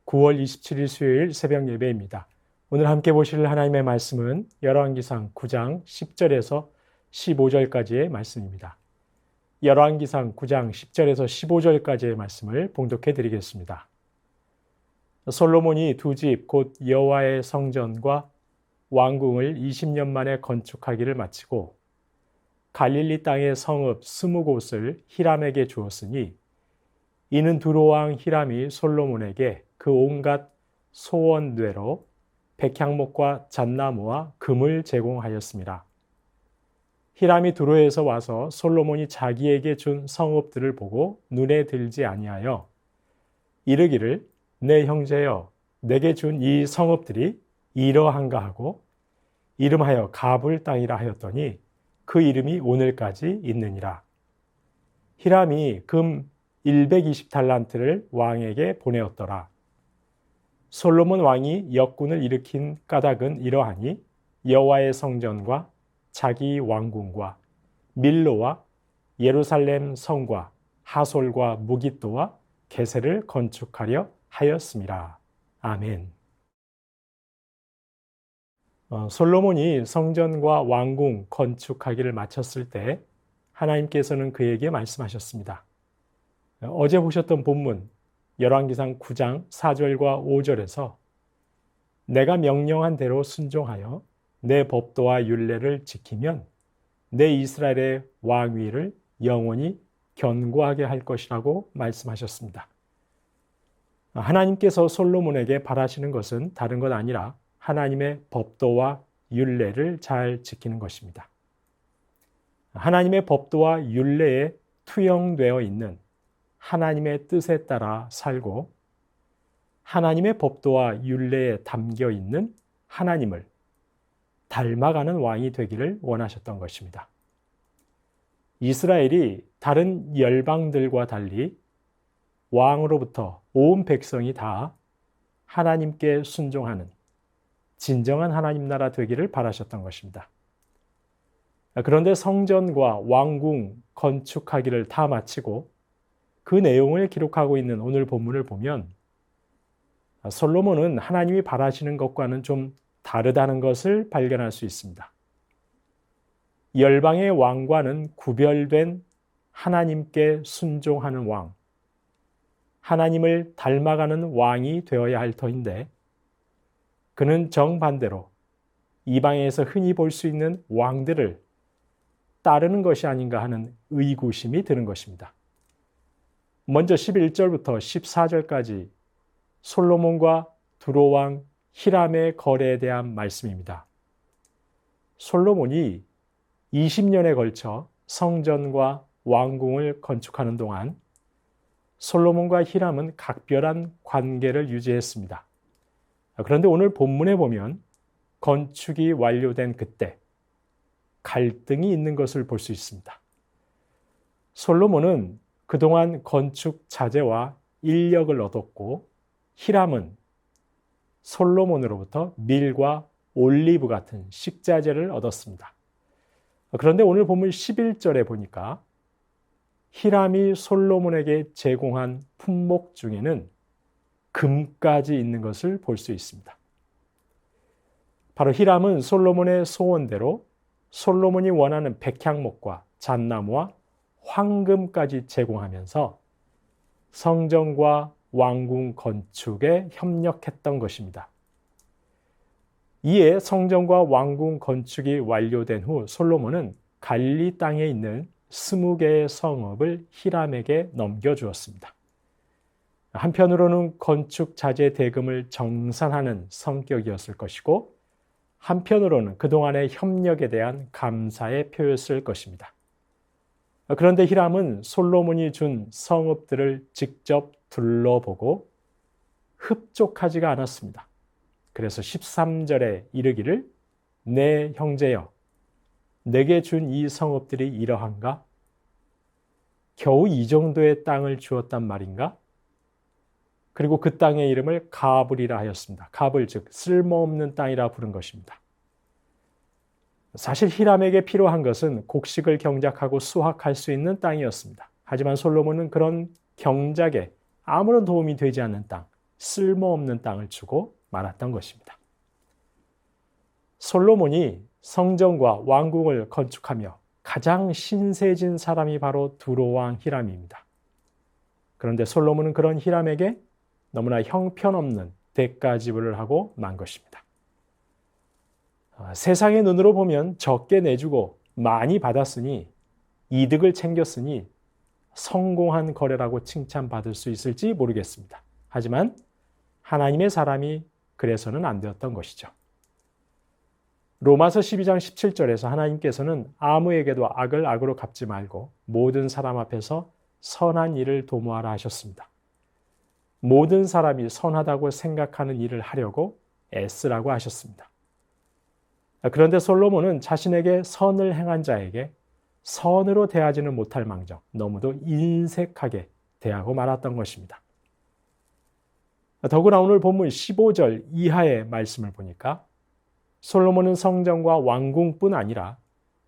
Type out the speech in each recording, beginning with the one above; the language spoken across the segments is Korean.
9월 27일 수요일 새벽 예배입니다. 오늘 함께 보실 하나님의 말씀은 열왕기상 9장 10절에서 15절까지의 말씀입니다. 열왕기상 9장 10절에서 15절까지의 말씀을 봉독해 드리겠습니다. 솔로몬이 두 집 곧 여호와의 성전과 왕궁을 20년 만에 건축하기를 마치고 갈릴리 땅의 성읍 20곳을 히람에게 주었으니 이는 두로왕 히람이 솔로몬에게 그 온갖 소원대로 백향목과 잣나무와 금을 제공하였습니다. 히람이 두로에서 와서 솔로몬이 자기에게 준 성읍들을 보고 눈에 들지 아니하여 이르기를 내 형제여 내게 준 이 성읍들이 이러한가 하고 이름하여 가불 땅이라 하였더니 그 이름이 오늘까지 있느니라. 히람이 금 120달란트를 왕에게 보내었더라. 솔로몬 왕이 역군을 일으킨 까닭은 이러하니 여호와의 성전과 자기 왕궁과 밀로와 예루살렘 성과 하솔과 무깃도와 게셀을 건축하려 하였음이라. 아멘. 솔로몬이 성전과 왕궁 건축하기를 마쳤을 때 하나님께서는 그에게 말씀하셨습니다. 어제 보셨던 본문 열왕기상 9장 4절과 5절에서 내가 명령한 대로 순종하여 내 법도와 율례를 지키면 내 이스라엘의 왕위를 영원히 견고하게 할 것이라고 말씀하셨습니다. 하나님께서 솔로몬에게 바라시는 것은 다른 것 아니라 하나님의 법도와 율례를 잘 지키는 것입니다. 하나님의 법도와 율례에 투영되어 있는 하나님의 뜻에 따라 살고 하나님의 법도와 율례에 담겨 있는 하나님을 닮아가는 왕이 되기를 원하셨던 것입니다. 이스라엘이 다른 열방들과 달리 왕으로부터 온 백성이 다 하나님께 순종하는 진정한 하나님 나라 되기를 바라셨던 것입니다. 그런데 성전과 왕궁 건축하기를 다 마치고 그 내용을 기록하고 있는 오늘 본문을 보면 솔로몬은 하나님이 바라시는 것과는 좀 다르다는 것을 발견할 수 있습니다. 열방의 왕과는 구별된 하나님께 순종하는 왕, 하나님을 닮아가는 왕이 되어야 할 터인데 그는 정반대로 이방에서 흔히 볼 수 있는 왕들을 따르는 것이 아닌가 하는 의구심이 드는 것입니다. 먼저 11절부터 14절까지 솔로몬과 두로왕 히람의 거래에 대한 말씀입니다. 솔로몬이 20년에 걸쳐 성전과 왕궁을 건축하는 동안 솔로몬과 히람은 각별한 관계를 유지했습니다. 그런데 오늘 본문에 보면 건축이 완료된 그때 갈등이 있는 것을 볼 수 있습니다. 솔로몬은 그동안 건축 자재와 인력을 얻었고 히람은 솔로몬으로부터 밀과 올리브 같은 식자재를 얻었습니다. 그런데 오늘 본문 11절에 보니까 히람이 솔로몬에게 제공한 품목 중에는 금까지 있는 것을 볼 수 있습니다. 바로 히람은 솔로몬의 소원대로 솔로몬이 원하는 백향목과 잣나무와 황금까지 제공하면서 성전과 왕궁 건축에 협력했던 것입니다. 이에 성전과 왕궁 건축이 완료된 후 솔로몬은 갈릴리 땅에 있는 20개의 성읍을 히람에게 넘겨주었습니다. 한편으로는 건축 자재 대금을 정산하는 성격이었을 것이고 한편으로는 그동안의 협력에 대한 감사의 표였을 것입니다. 그런데 히람은 솔로몬이 준 성읍들을 직접 둘러보고 흡족하지가 않았습니다. 그래서 13절에 이르기를 내 형제여 내게 준 이 성읍들이 이러한가? 겨우 이 정도의 땅을 주었단 말인가? 그리고 그 땅의 이름을 가불이라 하였습니다. 가불 즉 쓸모없는 땅이라 부른 것입니다. 사실 히람에게 필요한 것은 곡식을 경작하고 수확할 수 있는 땅이었습니다. 하지만 솔로몬은 그런 경작에 아무런 도움이 되지 않는 땅, 쓸모없는 땅을 주고 말았던 것입니다. 솔로몬이 성전과 왕궁을 건축하며 가장 신세진 사람이 바로 두로왕 히람입니다. 그런데 솔로몬은 그런 히람에게 너무나 형편없는 대가 지불을 하고 만 것입니다. 세상의 눈으로 보면 적게 내주고 많이 받았으니 이득을 챙겼으니 성공한 거래라고 칭찬받을 수 있을지 모르겠습니다. 하지만 하나님의 사람이 그래서는 안 되었던 것이죠. 로마서 12장 17절에서 하나님께서는 아무에게도 악을 악으로 갚지 말고 모든 사람 앞에서 선한 일을 도모하라 하셨습니다. 모든 사람이 선하다고 생각하는 일을 하려고 애쓰라고 하셨습니다. 그런데 솔로몬은 자신에게 선을 행한 자에게 선으로 대하지는 못할 망정 너무도 인색하게 대하고 말았던 것입니다. 더구나 오늘 본문 15절 이하의 말씀을 보니까 솔로몬은 성전과 왕궁뿐 아니라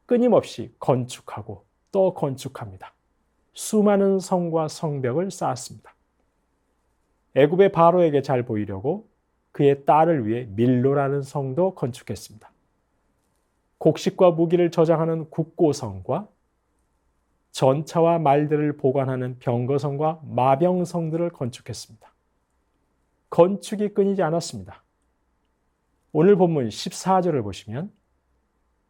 끊임없이 건축하고 또 건축합니다. 수많은 성과 성벽을 쌓았습니다. 애굽의 바로에게 잘 보이려고 그의 딸을 위해 밀로라는 성도 건축했습니다. 곡식과 무기를 저장하는 국고성과 전차와 말들을 보관하는 병거성과 마병성들을 건축했습니다. 건축이 끊이지 않았습니다. 오늘 본문 14절을 보시면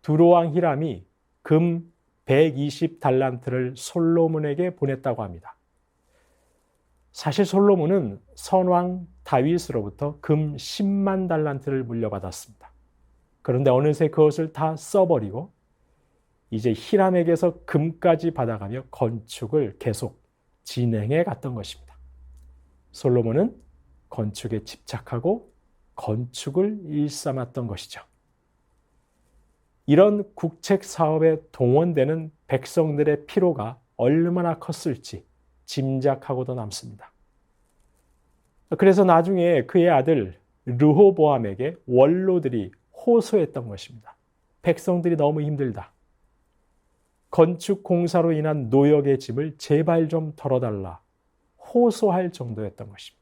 두로왕 히람이 금 120달란트를 솔로몬에게 보냈다고 합니다. 사실 솔로몬은 선왕 다윗으로부터 금 10만 달란트를 물려받았습니다. 그런데 어느새 그것을 다 써버리고 이제 히람에게서 금까지 받아가며 건축을 계속 진행해 갔던 것입니다. 솔로몬은 건축에 집착하고 건축을 일삼았던 것이죠. 이런 국책 사업에 동원되는 백성들의 피로가 얼마나 컸을지 짐작하고도 남습니다. 그래서 나중에 그의 아들 르호보암에게 원로들이 호소했던 것입니다. 백성들이 너무 힘들다. 건축 공사로 인한 노역의 짐을 제발 좀 덜어달라. 호소할 정도였던 것입니다.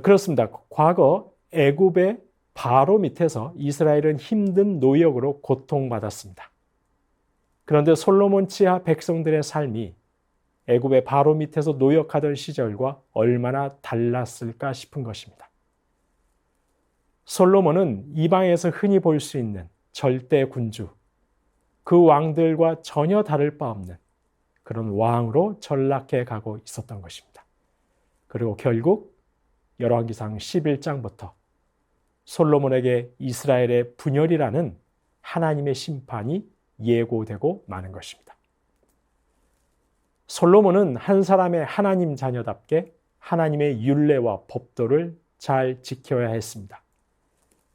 그렇습니다. 과거 애굽의 바로 밑에서 이스라엘은 힘든 노역으로 고통받았습니다. 그런데 솔로몬 치하 백성들의 삶이 애굽의 바로 밑에서 노역하던 시절과 얼마나 달랐을까 싶은 것입니다. 솔로몬은 이방에서 흔히 볼 수 있는 절대 군주, 그 왕들과 전혀 다를 바 없는 그런 왕으로 전락해 가고 있었던 것입니다. 그리고 결국 열왕기상 11장부터 솔로몬에게 이스라엘의 분열이라는 하나님의 심판이 예고되고 마는 것입니다. 솔로몬은 한 사람의 하나님 자녀답게 하나님의 율례와 법도를 잘 지켜야 했습니다.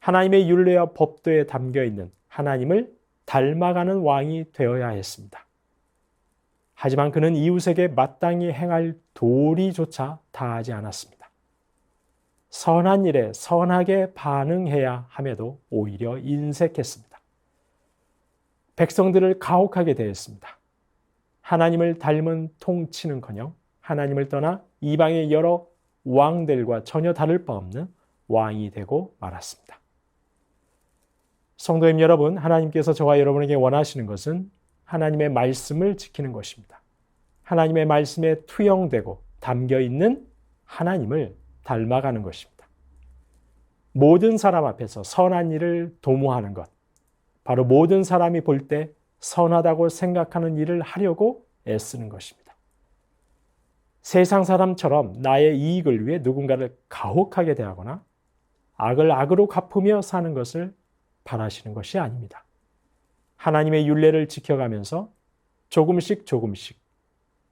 하나님의 율례와 법도에 담겨 있는 하나님을 닮아가는 왕이 되어야 했습니다. 하지만 그는 이웃에게 마땅히 행할 도리조차 다하지 않았습니다. 선한 일에 선하게 반응해야 함에도 오히려 인색했습니다. 백성들을 가혹하게 대했습니다. 하나님을 닮은 통치는커녕 하나님을 떠나 이방의 여러 왕들과 전혀 다를 바 없는 왕이 되고 말았습니다. 성도님 여러분, 하나님께서 저와 여러분에게 원하시는 것은 하나님의 말씀을 지키는 것입니다. 하나님의 말씀에 투영되고 담겨 있는 하나님을 닮아가는 것입니다. 모든 사람 앞에서 선한 일을 도모하는 것, 바로 모든 사람이 볼 때 선하다고 생각하는 일을 하려고 애쓰는 것입니다. 세상 사람처럼 나의 이익을 위해 누군가를 가혹하게 대하거나 악을 악으로 갚으며 사는 것을 바라시는 것이 아닙니다. 하나님의 율례를 지켜가면서 조금씩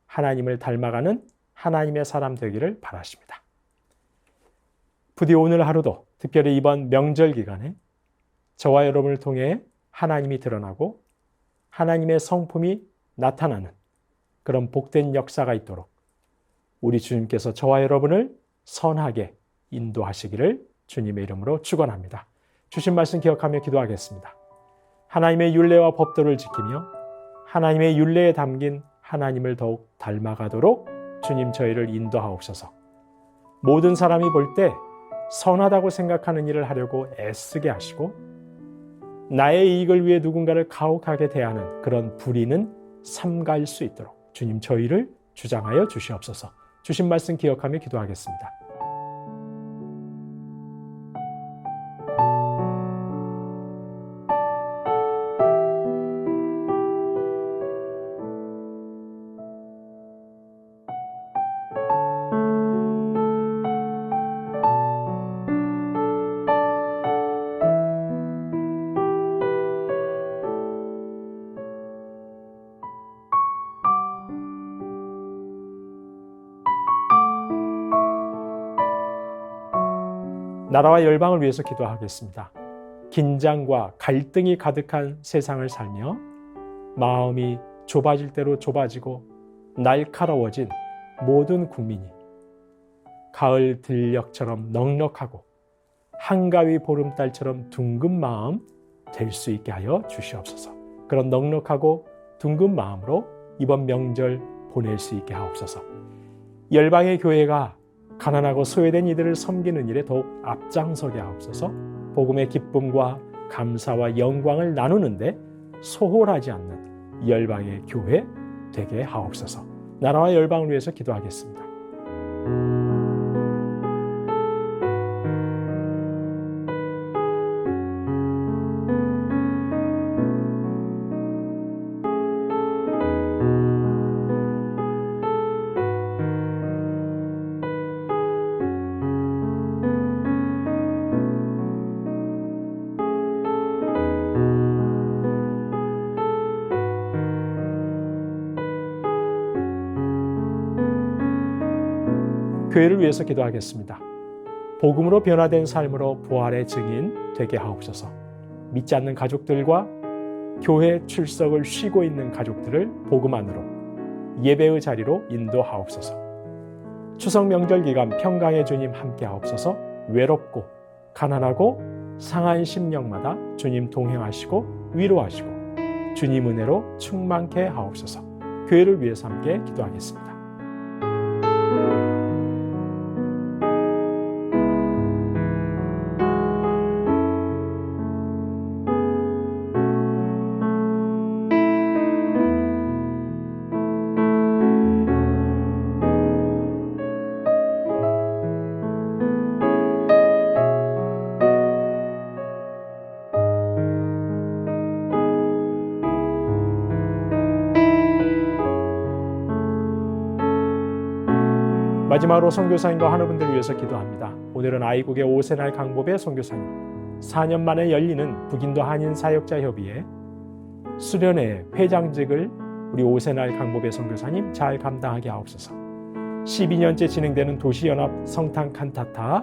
하나님을 닮아가는 하나님의 사람 되기를 바라십니다. 부디 오늘 하루도 특별히 이번 명절 기간에 저와 여러분을 통해 하나님이 드러나고 하나님의 성품이 나타나는 그런 복된 역사가 있도록 우리 주님께서 저와 여러분을 선하게 인도하시기를 주님의 이름으로 축원합니다. 주신 말씀 기억하며 기도하겠습니다. 하나님의 율례와 법도를 지키며 하나님의 율례에 담긴 하나님을 더욱 닮아가도록 주님 저희를 인도하옵소서. 모든 사람이 볼 때 선하다고 생각하는 일을 하려고 애쓰게 하시고 나의 이익을 위해 누군가를 가혹하게 대하는 그런 불의는 삼가할 수 있도록 주님 저희를 주장하여 주시옵소서. 주신 말씀 기억하며 기도하겠습니다. 나라와 열방을 위해서 기도하겠습니다. 긴장과 갈등이 가득한 세상을 살며 마음이 좁아질 대로 좁아지고 날카로워진 모든 국민이 가을 들녘처럼 넉넉하고 한가위 보름달처럼 둥근 마음 될 수 있게 하여 주시옵소서. 그런 넉넉하고 둥근 마음으로 이번 명절 보낼 수 있게 하옵소서. 열방의 교회가 가난하고 소외된 이들을 섬기는 일에 더욱 앞장서게 하옵소서. 복음의 기쁨과 감사와 영광을 나누는데 소홀하지 않는 열방의 교회 되게 하옵소서. 나라와 열방을 위해서 기도하겠습니다. 교회를 위해서 기도하겠습니다. 복음으로 변화된 삶으로 부활의 증인 되게 하옵소서. 믿지 않는 가족들과 교회 출석을 쉬고 있는 가족들을 복음 안으로 예배의 자리로 인도하옵소서. 추석 명절 기간 평강의 주님 함께 하옵소서. 외롭고 가난하고 상한 심령마다 주님 동행하시고 위로하시고 주님 은혜로 충만케 하옵소서. 교회를 위해서 함께 기도하겠습니다. 마지막으로 선교사님과 환우분들을 위해서 기도합니다. 오늘은 아이국의 오세날 강보배 선교사님 4년 만에 열리는 북인도 한인 사역자 협의회 수련회 회장직을 우리 오세날 강보배 선교사님 잘 감당하게 하옵소서. 12년째 진행되는 도시연합 성탄 칸타타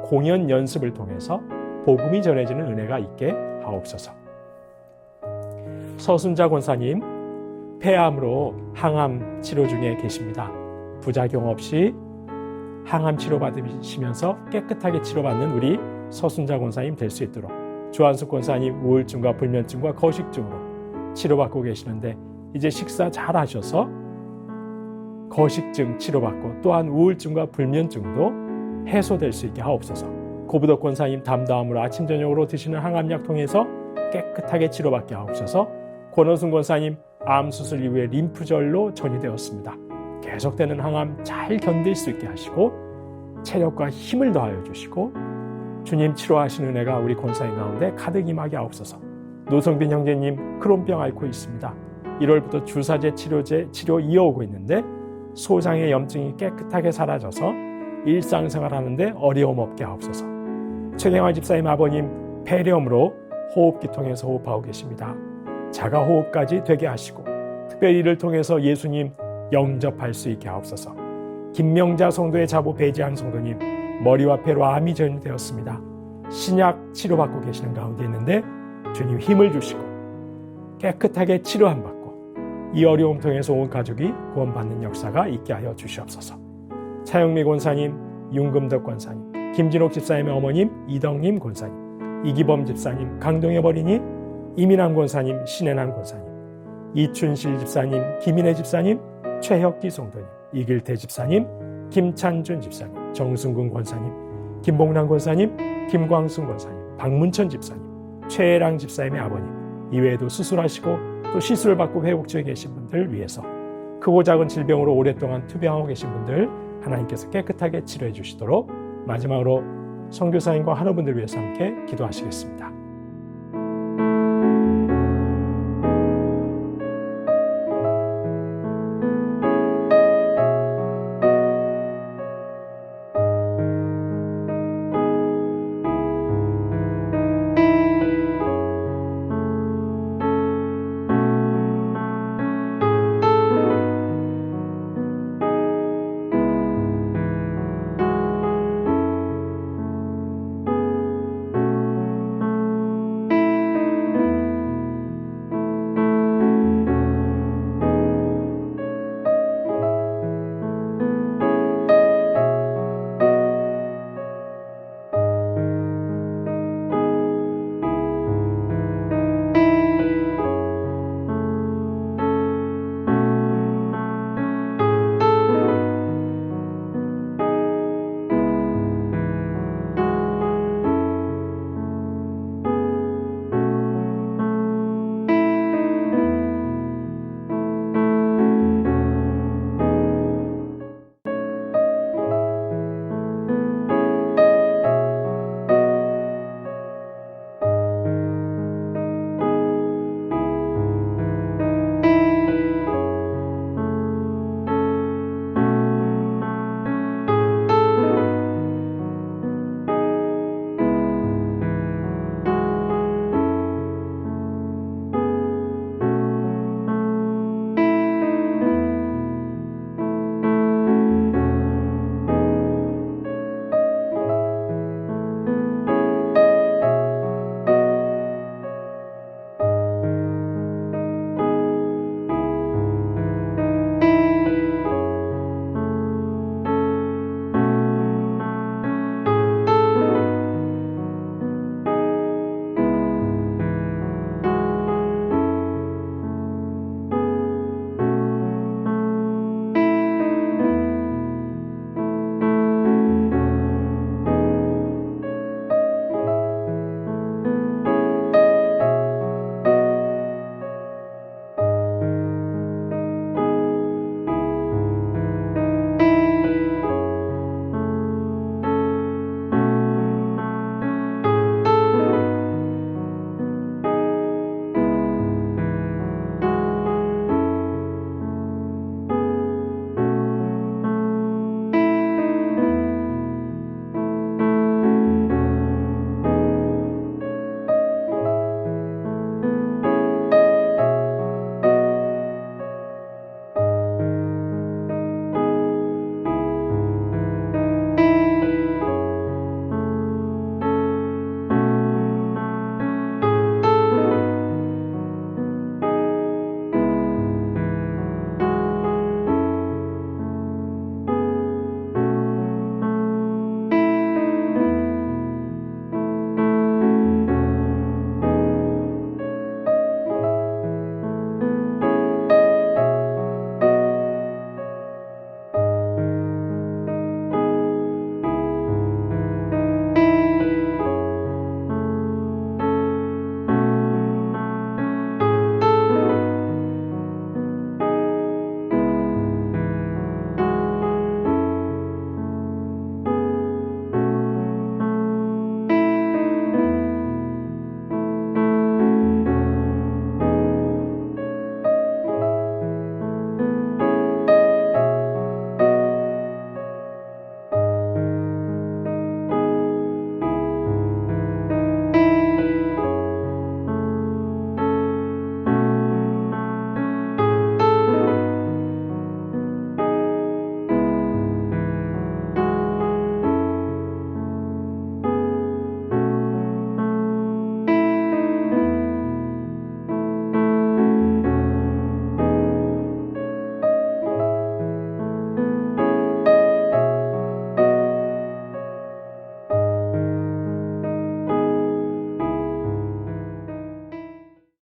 공연 연습을 통해서 복음이 전해지는 은혜가 있게 하옵소서. 서순자 권사님 폐암으로 항암 치료 중에 계십니다. 부작용 없이 항암 치료 받으시면서 깨끗하게 치료받는 우리 서순자 권사님 될 수 있도록 조한숙 권사님 우울증과 불면증과 거식증으로 치료받고 계시는데 이제 식사 잘 하셔서 거식증 치료받고 또한 우울증과 불면증도 해소될 수 있게 하옵소서. 고부덕 권사님 담다함으로 아침 저녁으로 드시는 항암약 통해서 깨끗하게 치료받게 하옵소서. 권호순 권사님 암 수술 이후에 림프절로 전이되었습니다. 계속되는 항암 잘 견딜 수 있게 하시고 체력과 힘을 더하여 주시고 주님 치료하시는 은혜가 우리 권사님 가운데 가득 임하게 하옵소서. 노성빈 형제님 크론병 앓고 있습니다. 1월부터 주사제 치료 이어오고 있는데 소장의 염증이 깨끗하게 사라져서 일상생활하는데 어려움 없게 하옵소서. 최경화 집사님 아버님 폐렴으로 호흡기 통해서 호흡하고 계십니다. 자가호흡까지 되게 하시고 특별히 이를 통해서 예수님 영접할 수 있게 하옵소서. 김명자 성도의 자부 배지한 성도님 머리와 폐로 암이 전이되었습니다. 신약 치료받고 계시는 가운데 있는데 주님 힘을 주시고 깨끗하게 치료함 받고 이 어려움 통해서 온 가족이 구원받는 역사가 있게 하여 주시옵소서. 차영미 권사님, 윤금덕 권사님, 김진옥 집사님의 어머님 이덕님 권사님, 이기범 집사님, 강동엽 어린이, 이민환 권사님, 신혜남 권사님, 이춘실 집사님, 김인혜 집사님, 최혁기 성도님, 이길태 집사님, 김찬준 집사님, 정순근 권사님, 김봉남 권사님, 김광순 권사님, 박문천 집사님, 최애랑 집사님의 아버님, 이외에도 수술하시고 또 시술을 받고 회복 중에 계신 분들 위해서 크고 작은 질병으로 오랫동안 투병하고 계신 분들 하나님께서 깨끗하게 치료해 주시도록 마지막으로 선교사님과 한우분들 위해서 함께 기도하시겠습니다.